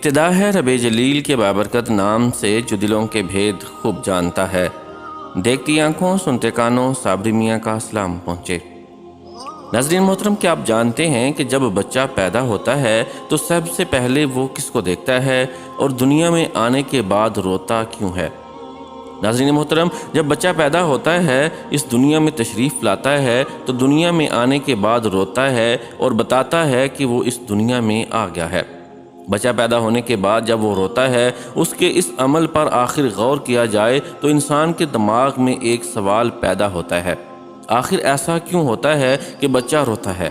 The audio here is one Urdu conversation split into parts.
ابتدا ہے رب جلیل کے بابرکت نام سے جو دلوں کے بھید خوب جانتا ہے۔ دیکھتی آنکھوں سنتے کانوں صابری میاں کا سلام پہنچے۔ ناظرین محترم، کیا آپ جانتے ہیں کہ جب بچہ پیدا ہوتا ہے تو سب سے پہلے وہ کس کو دیکھتا ہے اور دنیا میں آنے کے بعد روتا کیوں ہے؟ ناظرین محترم، جب بچہ پیدا ہوتا ہے، اس دنیا میں تشریف لاتا ہے تو دنیا میں آنے کے بعد روتا ہے اور بتاتا ہے کہ وہ اس دنیا میں آ گیا ہے۔ بچہ پیدا ہونے کے بعد جب وہ روتا ہے، اس کے اس عمل پر آخر غور کیا جائے تو انسان کے دماغ میں ایک سوال پیدا ہوتا ہے، آخر ایسا کیوں ہوتا ہے کہ بچہ روتا ہے؟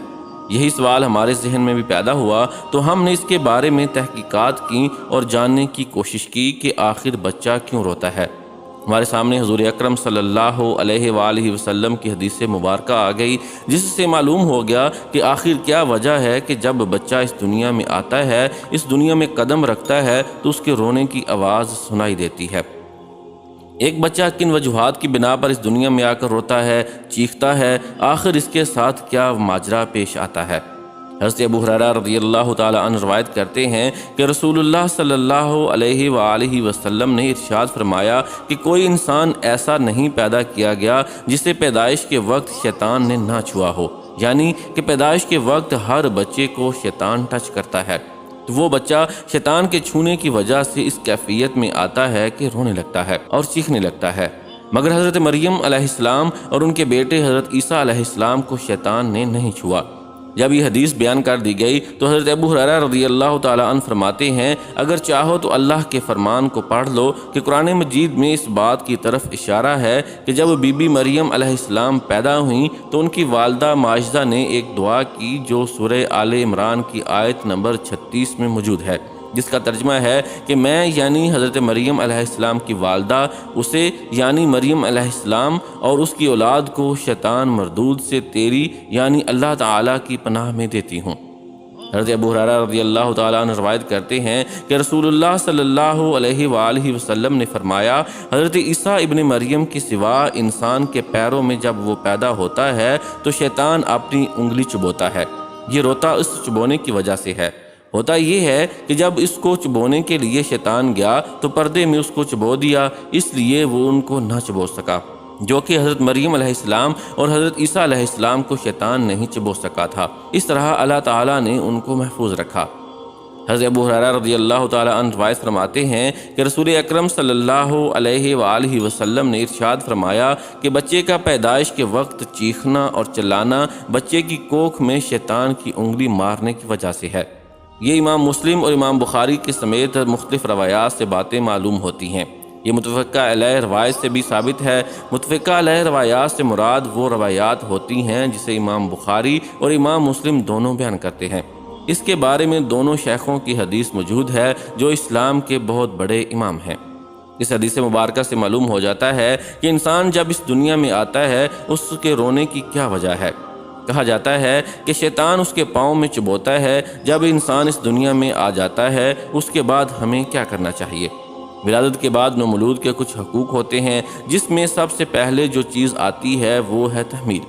یہی سوال ہمارے ذہن میں بھی پیدا ہوا تو ہم نے اس کے بارے میں تحقیقات کی اور جاننے کی کوشش کی کہ آخر بچہ کیوں روتا ہے۔ ہمارے سامنے حضور اکرم صلی اللہ علیہ وآلہ وسلم کی حدیث مبارکہ آ گئی، جس سے معلوم ہو گیا کہ آخر کیا وجہ ہے کہ جب بچہ اس دنیا میں آتا ہے، اس دنیا میں قدم رکھتا ہے تو اس کے رونے کی آواز سنائی دیتی ہے۔ ایک بچہ کن وجوہات کی بنا پر اس دنیا میں آ کر روتا ہے، چیختا ہے، آخر اس کے ساتھ کیا ماجرا پیش آتا ہے؟ حضرت ابو ہریرہ رضی اللہ تعالی عنہ روایت کرتے ہیں کہ رسول اللہ صلی اللہ علیہ وآلہ وسلم نے ارشاد فرمایا کہ کوئی انسان ایسا نہیں پیدا کیا گیا جسے پیدائش کے وقت شیطان نے نہ چھوا ہو، یعنی کہ پیدائش کے وقت ہر بچے کو شیطان ٹچ کرتا ہے، تو وہ بچہ شیطان کے چھونے کی وجہ سے اس کیفیت میں آتا ہے کہ رونے لگتا ہے اور چیخنے لگتا ہے۔ مگر حضرت مریم علیہ السلام اور ان کے بیٹے حضرت عیسیٰ علیہ السلام کو شیطان نے نہیں چھوا۔ جب یہ حدیث بیان کر دی گئی تو حضرت ابو ہریرہ رضی اللہ تعالیٰ عنہ فرماتے ہیں، اگر چاہو تو اللہ کے فرمان کو پڑھ لو کہ قرآن مجید میں اس بات کی طرف اشارہ ہے کہ جب بی بی مریم علیہ السلام پیدا ہوئیں تو ان کی والدہ ماجدہ نے ایک دعا کی جو سورہ آل عمران کی آیت نمبر 36 میں موجود ہے، جس کا ترجمہ ہے کہ میں یعنی حضرت مریم علیہ السلام کی والدہ اسے یعنی مریم علیہ السلام اور اس کی اولاد کو شیطان مردود سے تیری یعنی اللہ تعالیٰ کی پناہ میں دیتی ہوں۔ حضرت ابو ہریرہ رضی اللہ تعالیٰ عنہ روایت کرتے ہیں کہ رسول اللہ صلی اللہ علیہ وآلہ وسلم نے فرمایا، حضرت عیسیٰ ابن مریم کے سوا انسان کے پیروں میں جب وہ پیدا ہوتا ہے تو شیطان اپنی انگلی چبوتا ہے۔ یہ روتا اس چبونے کی وجہ سے ہے۔ ہوتا یہ ہے کہ جب اس کو چبونے کے لیے شیطان گیا تو پردے میں اس کو چبو دیا، اس لیے وہ ان کو نہ چبو سکا، جو کہ حضرت مریم علیہ السلام اور حضرت عیسیٰ علیہ السلام کو شیطان نہیں چبو سکا تھا۔ اس طرح اللہ تعالیٰ نے ان کو محفوظ رکھا۔ حضرت ابو ہریرہ رضی اللہ تعالیٰ عنہ روایت فرماتے ہیں کہ رسول اکرم صلی اللہ علیہ وآلہ وسلم نے ارشاد فرمایا کہ بچے کا پیدائش کے وقت چیخنا اور چلانا بچے کی کوکھ میں شیطان کی انگلی مارنے کی وجہ سے ہے۔ یہ امام مسلم اور امام بخاری کے سمیت مختلف روایات سے باتیں معلوم ہوتی ہیں۔ یہ متفقہ علیہ روایت سے بھی ثابت ہے۔ متفقہ علیہ روایات سے مراد وہ روایات ہوتی ہیں جسے امام بخاری اور امام مسلم دونوں بیان کرتے ہیں۔ اس کے بارے میں دونوں شیخوں کی حدیث موجود ہے جو اسلام کے بہت بڑے امام ہیں۔ اس حدیث مبارکہ سے معلوم ہو جاتا ہے کہ انسان جب اس دنیا میں آتا ہے اس کے رونے کی کیا وجہ ہے۔ کہا جاتا ہے کہ شیطان اس کے پاؤں میں چبوتا ہے۔ جب انسان اس دنیا میں آ جاتا ہے اس کے بعد ہمیں کیا کرنا چاہیے؟ ولادت کے بعد نومولود کے کچھ حقوق ہوتے ہیں، جس میں سب سے پہلے جو چیز آتی ہے وہ ہے تحمیل۔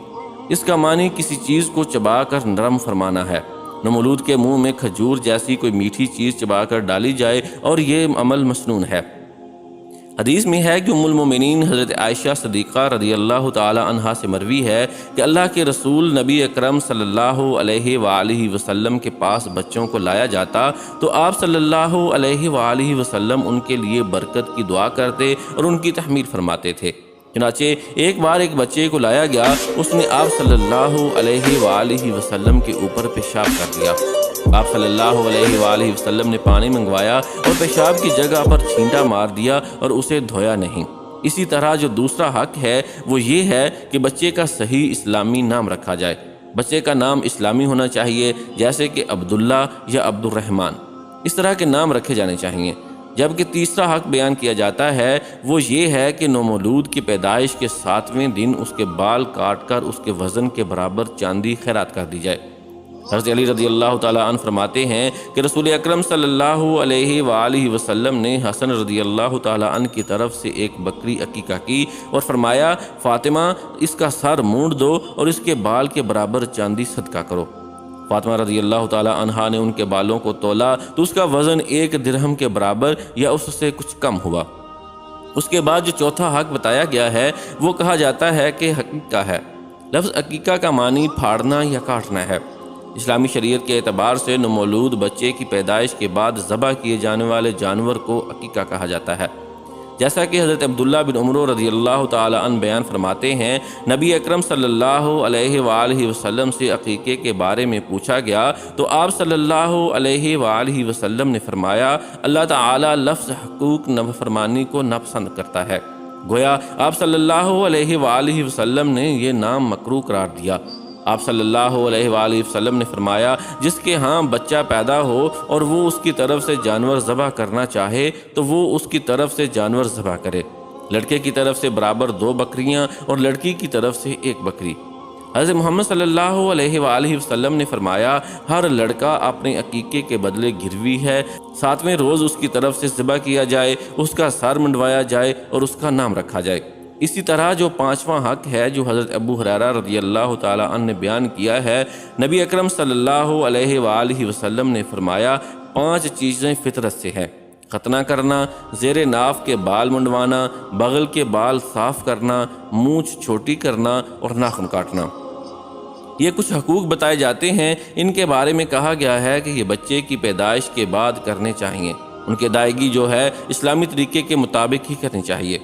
اس کا معنی کسی چیز کو چبا کر نرم فرمانا ہے۔ نومولود کے منہ میں کھجور جیسی کوئی میٹھی چیز چبا کر ڈالی جائے اور یہ عمل مسنون ہے۔ حدیث میں ہے کہ ام المومنین حضرت عائشہ صدیقہ رضی اللہ تعالی عنہا سے مروی ہے کہ اللہ کے رسول نبی اکرم صلی اللہ علیہ وآلہ وسلم کے پاس بچوں کو لایا جاتا تو آپ صلی اللہ علیہ وآلہ وسلم ان کے لیے برکت کی دعا کرتے اور ان کی تحمیل فرماتے تھے۔ چنانچہ ایک بار ایک بچے کو لایا گیا، اس نے آپ صلی اللہ علیہ وآلہ وسلم کے اوپر پیشاب کر دیا۔ آپ صلی اللہ علیہ وآلہ وسلم نے پانی منگوایا اور پیشاب کی جگہ پر چھینٹا مار دیا اور اسے دھویا نہیں۔ اسی طرح جو دوسرا حق ہے وہ یہ ہے کہ بچے کا صحیح اسلامی نام رکھا جائے۔ بچے کا نام اسلامی ہونا چاہیے، جیسے کہ عبداللہ یا عبد الرحمن، اس طرح کے نام رکھے جانے چاہیے۔ جبکہ تیسرا حق بیان کیا جاتا ہے وہ یہ ہے کہ نومولود کی پیدائش کے 7ویں دن اس کے بال کاٹ کر اس کے وزن کے برابر چاندی خیرات کر دی جائے۔ حضرت علی رضی اللہ تعالیٰ عنہ فرماتے ہیں کہ رسول اکرم صلی اللہ علیہ وآلہ وسلم نے حسن رضی اللہ تعالیٰ عنہ کی طرف سے ایک بکری عقیقہ کی اور فرمایا، فاطمہ اس کا سر مونڈ دو اور اس کے بال کے برابر چاندی صدقہ کرو۔ فاطمہ رضی اللہ تعالی عنہا نے ان کے بالوں کو تولا تو اس کا وزن 1 درہم کے برابر یا اس سے کچھ کم ہوا۔ اس کے بعد جو چوتھا حق بتایا گیا ہے وہ کہا جاتا ہے کہ عقیقہ ہے۔ لفظ عقیقہ کا معنی پھاڑنا یا کاٹنا ہے۔ اسلامی شریعت کے اعتبار سے نومولود بچے کی پیدائش کے بعد ذبح کیے جانے والے جانور کو عقیقہ کہا جاتا ہے۔ جیسا کہ حضرت عبداللہ بن عمر رضی اللہ تعالی عنہ بیان فرماتے ہیں، نبی اکرم صلی اللہ علیہ وآلہ وسلم سے عقیقے کے بارے میں پوچھا گیا تو آپ صلی اللہ علیہ وآلہ وسلم نے فرمایا، اللہ تعالی لفظ حقوق نافرمانی کو ناپسند کرتا ہے۔ گویا آپ صلی اللہ علیہ وآلہ وسلم نے یہ نام مکروہ قرار دیا۔ آپ صلی اللہ علیہ وآلہ وسلم نے فرمایا، جس کے ہاں بچہ پیدا ہو اور وہ اس کی طرف سے جانور ذبح کرنا چاہے تو وہ اس کی طرف سے جانور ذبح کرے، لڑکے کی طرف سے برابر 2 بکریاں اور لڑکی کی طرف سے 1 بکری۔ حضرت محمد صلی اللہ علیہ وآلہ وسلم نے فرمایا، ہر لڑکا اپنے عقیقے کے بدلے گروی ہے، 7ویں روز اس کی طرف سے ذبح کیا جائے، اس کا سر منڈوایا جائے اور اس کا نام رکھا جائے۔ اسی طرح جو 5واں حق ہے جو حضرت ابو ہریرہ رضی اللہ تعالی عنہ نے بیان کیا ہے، نبی اکرم صلی اللہ علیہ وآلہ وسلم نے فرمایا، 5 چیزیں فطرت سے ہیں: ختنہ کرنا، زیر ناف کے بال منڈوانا، بغل کے بال صاف کرنا، مونچھ چھوٹی کرنا اور ناخن کاٹنا۔ یہ کچھ حقوق بتائے جاتے ہیں، ان کے بارے میں کہا گیا ہے کہ یہ بچے کی پیدائش کے بعد کرنے چاہیے۔ ان کی ادائیگی جو ہے اسلامی طریقے کے مطابق ہی کرنی چاہیے۔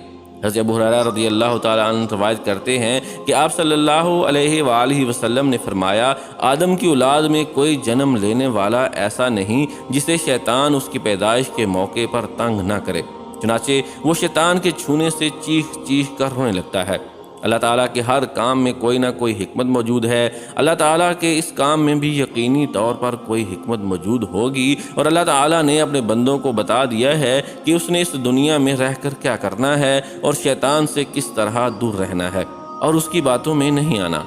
حضرت ابو ہریرہ رضی اللہ تعالیٰ عنہ روایت کرتے ہیں کہ آپ صلی اللہ علیہ وآلہ وسلم نے فرمایا، آدم کی اولاد میں کوئی جنم لینے والا ایسا نہیں جسے شیطان اس کی پیدائش کے موقع پر تنگ نہ کرے، چنانچہ وہ شیطان کے چھونے سے چیخ چیخ کر رونے لگتا ہے۔ اللہ تعالیٰ کے ہر کام میں کوئی نہ کوئی حکمت موجود ہے۔ اللہ تعالیٰ کے اس کام میں بھی یقینی طور پر کوئی حکمت موجود ہوگی، اور اللہ تعالیٰ نے اپنے بندوں کو بتا دیا ہے کہ اس نے اس دنیا میں رہ کر کیا کرنا ہے اور شیطان سے کس طرح دور رہنا ہے اور اس کی باتوں میں نہیں آنا۔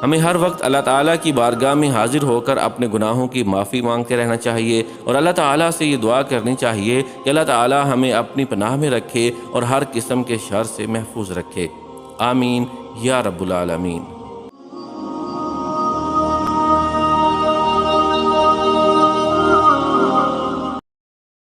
ہمیں ہر وقت اللہ تعالیٰ کی بارگاہ میں حاضر ہو کر اپنے گناہوں کی معافی مانگتے رہنا چاہیے اور اللہ تعالیٰ سے یہ دعا کرنی چاہیے کہ اللہ تعالیٰ ہمیں اپنی پناہ میں رکھے اور ہر قسم کے شر سے محفوظ رکھے۔ آمین یا رب العالمین۔